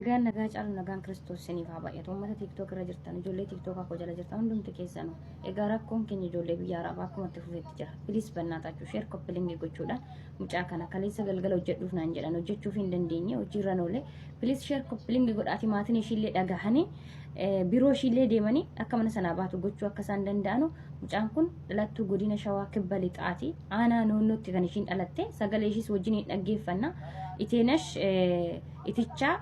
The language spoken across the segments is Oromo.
Nagaan nagaa caalu nagaan Kiristoos isiniif haa baay'atu. Uummata TikTok irra jirtan, ijoollee TikTok akka jala jirtan hundumti keessanuu. Egaa rakkoon keenya ijoollee biyya Arabaa akkuma itti fufeetti jira. Bilis bannaataችሁ sheer koppiliingi gochuudhaan mucaa kana kaleessa galgala hojjedhuuf naan jedhan hojjechuuf hin dandeenye hojiirra noolee bilis sheer koppiliingi godhaati maatiin ishiillee dhagahanii biroo ishiillee deemanii akka mana sanaa baatu gochuu akka isaan danda'anu mucaan kun dhalattuu godina Shawaa Kibba Lixaati. Aanaa naannootti kan ishiin dhalatte sagalee ishiis wajjin dhaggeeffanna. Iteenash itichaa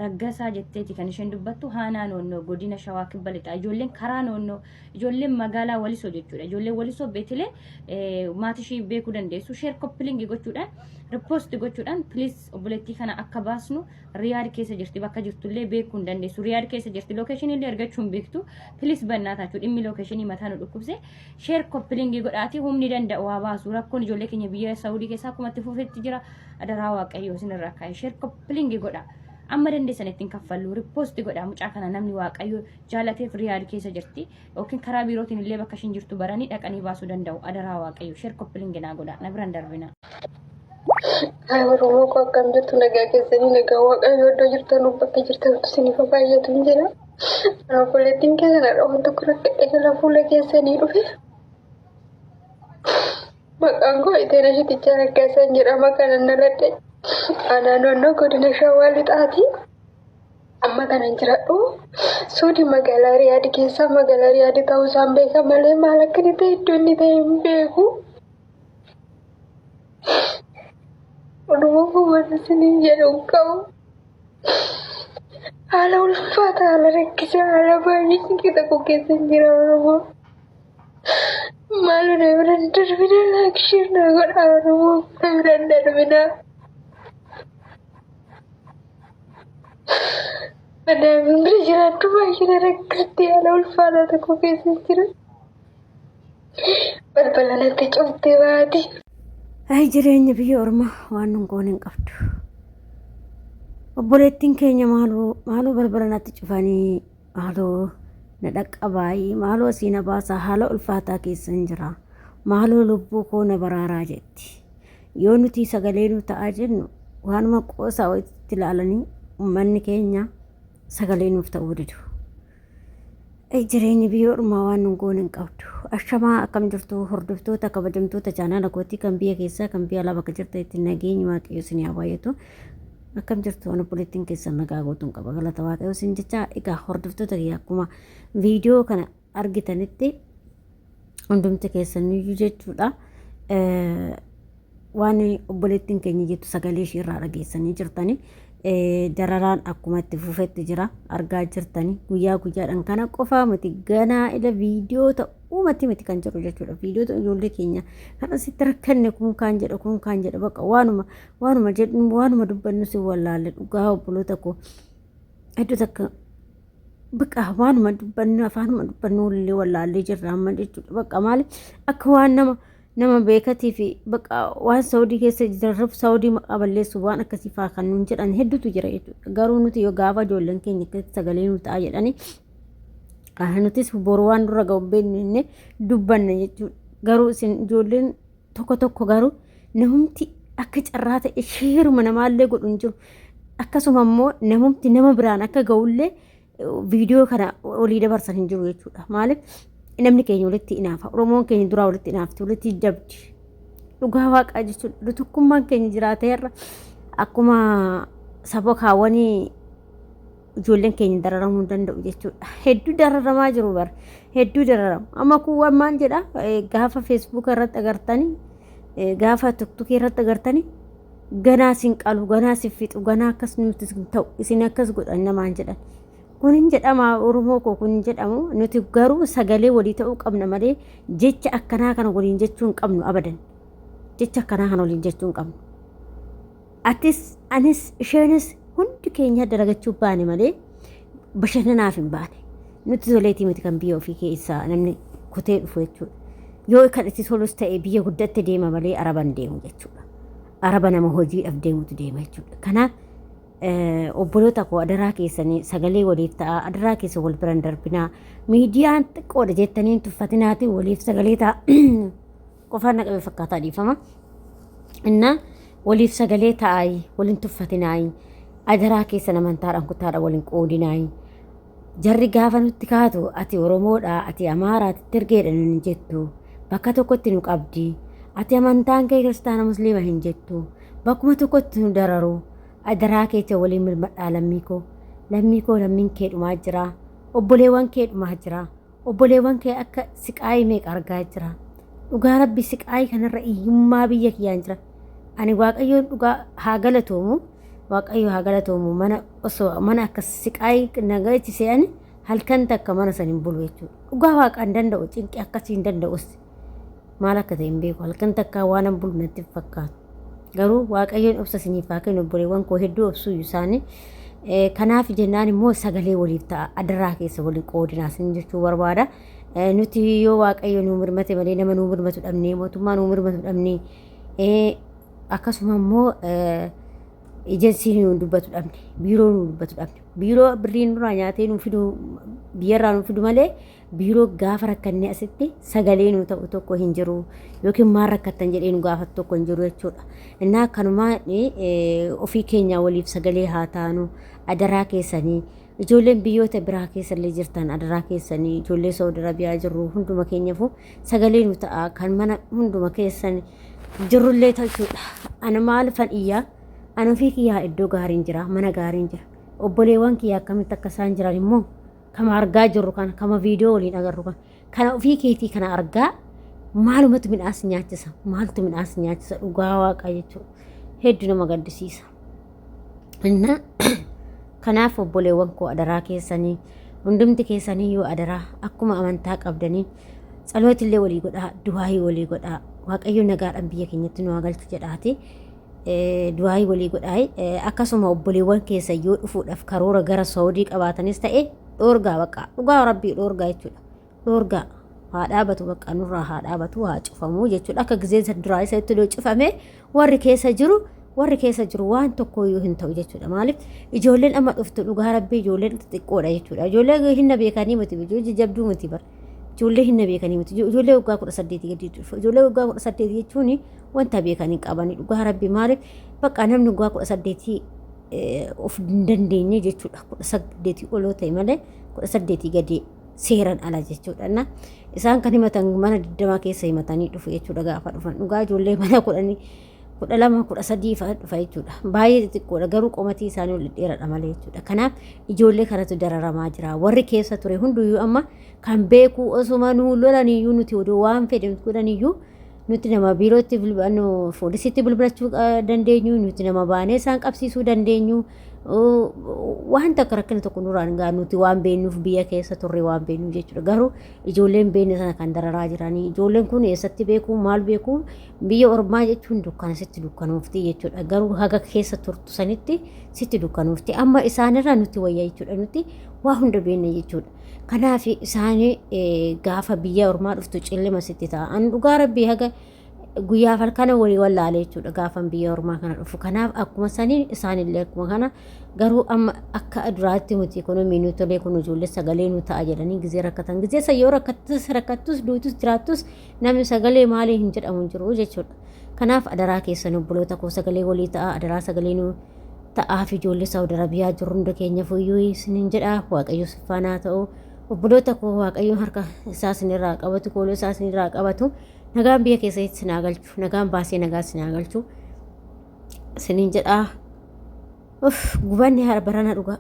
Raggasaa jetteeti kan isheen dubbattu haanaa noonnoo godina Shawaa Kibba Lixaa ijoolleen karaa noonnoo ijoolleen magaalaa Walisoo jechuudha ijoolleen Walisoo beetilee maatii ishii beekuu dandeessu sheer koppiliingi gochuudhaan ripost gochuudhaan please obboleettii kana akka baasnu Riyaad keessa jirti bakka jirtullee beekuu hin dandeessu Riyaad keessa jirti lokeeshinii illee argachuu hin beektu please bannaataችሁ dhimmi lokeeshinii mataa nu dhukkubse sheer koppiliingi godhaati humni danda'u waa baasu rakkoon ijoollee keenya biyya Saawudii keessaa akkuma itti fufeetti jira adaraa waaqayyoo isinirraa kaa'e sheer koppiliingi godhaa amma dandeessan ittiin kaffallu riposti godha mucaa kana namni waaqayyo jaalateef Riyaad keessa jirti yookiin karaa biirootiin illee bakka ishiin jirtu baranii dhaqanii baasuu danda'u adaraa waaqayyo sheer koppiliingi naa godha na biraan darbina. Oromoo koo akkam jirtu nagaa keessanii nagaa waaqayyo iddoo jirtan bakka jirtan isiniif baay'atu hin jira. Obboleettiin keessan waan tokko rakkadhe gara fuula keessanii dhufe. Maqaan koo Iteenash Itichaa Raggasaa jedhama kanan dhaladhe. Aanaa naannoo godina Shawaa Lixaati. Amma kanan jiradhu suudi magaalaa Riyaad keessa magaalaa Riyaad ta'uu isaan beeka malee maal akka inni ta'e iddoo inni ta'e hin beeku. Oromoo koo waan isiniin jedhu qabu. Haala ulfaataa haala rakkisaa haala baay'ee xiqqaa tokko keessa hin jira Oromoo. Maaloo na biraan darbina laakshir na godha Oromoo na biraan darbina. Madame Brijiraatu baay'ee rakkatti haala ulfaataa tokko keessa jira. Balbala natti cuftee baati. Ay jireenya biyya Ormaa waan nun goone hin qabdu. Obboleettiin keenya maaloo balbala natti cufanii maaloo na dhaqqabaayii maaloo siina baasaa haala ulfaataa keessa hin jira. Maaloo lubbuu koo na baraaraa jetti. Yoo nuti sagalee nu ta'aa jennu waanuma qoosaa itti ilaalanii uummanni keenya sagalee nuuf ta'uu didu. Jireenya biyya Ormaa waan nun goone hin qabdu. Ashamaa akkam jirtu hordoftoota kabajamtoota chaanaala kootii kan biyya keessaa kan biyya alaa bakka jirta ittiin nageenyi waaqayyo isin haa baay'atu. Akkam jirtu obboleettiin keessan nagaa gootuun qaba galata waaqayyo isin jecha egaa hordoftoota kiyya akkuma viidiyoo kana argitanitti hundumti keessan iyyuu jechuudha. Waan obboleettiin keenya jettu sagalee ishee irraa dhageessanii jirtanii dararaan akkuma itti fufetti jira argaa jirtanii guyyaa guyyaadhaan kana qofaa miti ganaa ila viidiyoo ta'uumatti miti kan jiru jechuudha viidiyoo ijoollee keenya kan asitti rakkanne kun kaan jedha baqa waanuma dubbannu si wallaalle dhugaa obboloota koo hedduu takka baqa waanuma dubbannu afaanuma dubbannu illee wallaallee jirra amma jechuudha baqa maali akka waan nama beekatii fi baqa waan Saawudii keessa jirruuf Saawudii maqaa balleessu waan akkasii fa'aa kan nuun jedhan hedduutu jira jechuudha. Garuu nuti yoo gaafa ijoolleen keenya keessatti sagalee nu ta'a jedhanii nutis boru waan dura ga'u beekne dubbanna jechuudha. Garuu isin ijoolleen tokko garuu namumti akka carraa ta'e sheeruma namaallee godhu hin jiru. Akkasuma immoo namumti nama biraan akka ga'ullee viidiyoo kana olii dabarsan hin jiru jechuudha. Maaliif namni keenya walitti inaafa Oromoon keenya duraa walitti inaafti walitti dabdi dhugaa waaqaa jechuudha tokkummaan keenya jiraateerra akkuma saba kaawwanii ijoolleen keenya dararamuu hin danda'u jechuudha hedduu dararamaa jiru bara hedduu dararamu amma kuwwan maal jedha gaafa feesbuuk irratti agartanii gaafa tiktookii irratti agartanii ganaa sin qalu ganaa sin fixu ganaa akkas nuti ta'u isin akkas godhan namaan jedhan kun jedhama Oromoo koo kun jedhamu nuti garuu sagalee walii ta'uu qabna malee jecha akkanaa kana waliin jechuu hin qabnu abadan jecha akkanaa kana waliin jechuu hin qabnu atis anis isheenis hundi keenya dalagachuu baane malee bashannanaaf hin baane nuti toleetii miti kan biyya ofii keessaa namni kutee dhufu jechuudha yoo kan itti tolus ta'e biyya guddatte deema malee araban deemu jechuudha araba nama hojiidhaaf deemutu deema jechuudha kanaaf obboloota koo adaraa keessanii sagalee waliif ta'a adaraa keessa wal biraan darbinaa miidiyaan xiqqoodha jettanii tuffatinaati waliif sagalee ta'a qofaan naqabe fakkaataa dhiifama inna waliif sagalee ta'aa waliin tuffatinaayi adaraa keessan amantaadhaan kutaadha waliin qoodinaayi. Jarri gaafa nutti kaatu ati Oromoodha, ati Amaaraa, ati Tirgeedha hin jettu. Bakka tokkotti nu qabdi. Ati amantaan kee kiristaana musliima hin jettu. Bakkuma tokkotti nu dararu. Adaraa keessa waliin milmadhaa lammii koo. Lammii koo lammiin kee dhumaa jira. Obboleewwan kee dhumaa jira. Obboleewwan kee akka siqaayii meeqa argaa jira. Dhugaa Rabbi siqaayii kanarra iyyummaa biyya kiyyaan jira. Ani Waaqayyoon dhugaa haa galatoomu. Waaqayyo haa galatoomu mana akka siqaayii nagaachisee ani halkan takka mana san hin bulu jechuudha. Dhugaa Waaqaan danda'u cinqii akkasii hin danda'us maal akka ta'e hin beeku. Halkan takka waan hin bulu natti fakkaatu. Garuu Waaqayyoon obsa isiniif haa kennu obboleewwan koo hedduu obsuu isaanii. Kanaaf jennaan immoo sagalee waliif ta'a adaraa keessa waliin qoodinaa isin jechuu barbaada. Nuti yoo Waaqayyo nuu mirmate malee nama nuu mirmatu dhabnee mootummaa nuu mirmatu dhabnee akkasuma immoo ejensiin nuu dubbatu dhabne biiroo nuu dubbatu dhabne biiroo birriin nurraa nyaatee nuu fidu biyyarraa nuu fidu malee biiroo gaafa rakkannee asitti sagalee nuu ta'u tokko hin jiru yookiin maal rakkattan jedhee nu gaafatu tokko hin jiru jechuudha. Innaa akkanumaa ofii keenya waliif sagalee haa taanu adaraa keessanii ijoolleen biyyoota biraa keessallee jirtan adaraa keessanii ijoollee Saudi Arabiyaa jirru hunduma keenyaafuu sagalee nu ta'a kan mana hunduma keessan jirrullee jechuudha. Ana maal fadhiyyaa ana ofii kiyyaa iddoo gaariin jira mana gaariin jira obboleewwan kiyyaa akkamitti akka isaan jiran immoo kama argaa jirru kana kama viidiyoo waliin agarru kana ofii keetii kana argaa maalumatu midhaas nyaachisa maaltu midhaas nyaachisa dhugaa Waaqaa jechuudha hedduu nama gaddisiisa. Inna kanaaf obboleewwan koo adaraa keessanii hundumti keessanii yoo adaraa akkuma amantaa qabdanii tsalootillee walii godhaa du'aayii walii godhaa Waaqayyo nagaadhaan biyya keenyatti nu haa galchu jedhaati. Du'aayii walii godhaa akkasuma obboleewwan keessa yoo dhufuudhaaf karoora gara Saawudii qabaatanis ta'e dhoorgaa baqa dhugaa Rabbii dhoorgaa jechuudha. Dhoorgaa haa dhaabatu baqa nurraa haa dhaabatu haa cufamu jechuudha. Akka gizee duraa isa itti loo cufame warri keessa jiru waan tokko yoo hin ta'u jechuudha. Maaliif ijoolleen amma dhuftu dhugaa Rabbii ijoolleen xixiqqoodha jechuudha. Ijoollee hinna beekanii miti ijoollee jabduu miti bara. Ijoollee hinna beekanii miti ijoollee waggaa 18 gadi dhufu. Ijoollee waggaa 18 jechuun wanta beekanii qabanii dhugaa Rabbii maaliif bakka namni waggaa 18 of hin dandeenye jechuudha. 18 oloo ta'e malee 18 gadi seeran ala jechuudha. Isaan kan himatan mana 20 keessa himatanii dhufu jechuudha gaafa dhufan dhugaa ijoollee mana 12 13 fa'a dhufa jechuudha. Baay'ee xixiqqoodha garuu qomatii isaanii ol dheeraadha malee jechuudha. Kanaaf ijoollee kanatu dararamaa jira. Warri keessa ture hunduyyuu amma kan beeku osuma nuu lolaniyyuu nuti odoo waan fedhe godhaniyyuu nuti nama biirootti poolisiitti bilbilachuu dandeenyu nuti nama baanee isaan qabsiisuu dandeenyu waan takka rakkina tokko nurraan gaa nuti waan beennuuf biyya keessa turre waan beennuuf jechuudha. Garuu ijoolleen beenne sana kan dararaa jiranii ijoolleen kun eessatti beeku maal beeku biyya ormaa jechuun dukkana sitti dukkanuufti jechuudha. Garuu haga keessa turtu sanitti sitti dukkanuufti amma isaanirraa nuti wayyaa jechuudha nuti waa hunda beenne jechuudha. Kanaaf isaanii gaafa biyya ormaa dhuftu cillima sitti ta'a. An dhugaa Rabbii haga guyyaa falkana walii wallaalee jechuudha gaafan biyya ormaa kana dhufu. Kanaaf akkuma sanii isaanillee akkuma kana garuu amma akka duraatti nuti ekonomii nu tolee kun ijoollee sagalee nu ta'a jedhanii gizee rakkatan gizee sayyoo rakkattus duutus jiraattus namni sagalee maalii hin jedhamu jiru jechuudha. Kanaaf adaraa keessan obboloota koo sagalee walii ta'a adaraa sagalee nu ta'aaf ijoollee Saawudi Arabiyaa jiru hunda keenya fuyyuu isiniin jedha Waaqayyo siffaanaa ta'u. Obboloota koo Waaqayyoon harka isaa isinirraa qabatu kooluu isaa isinirraa qabatu nagaan biyya keessatti isin haa galchu nagaan baasee nagaa isin haa galchu isiniin jedha gubanni barana dhugaa.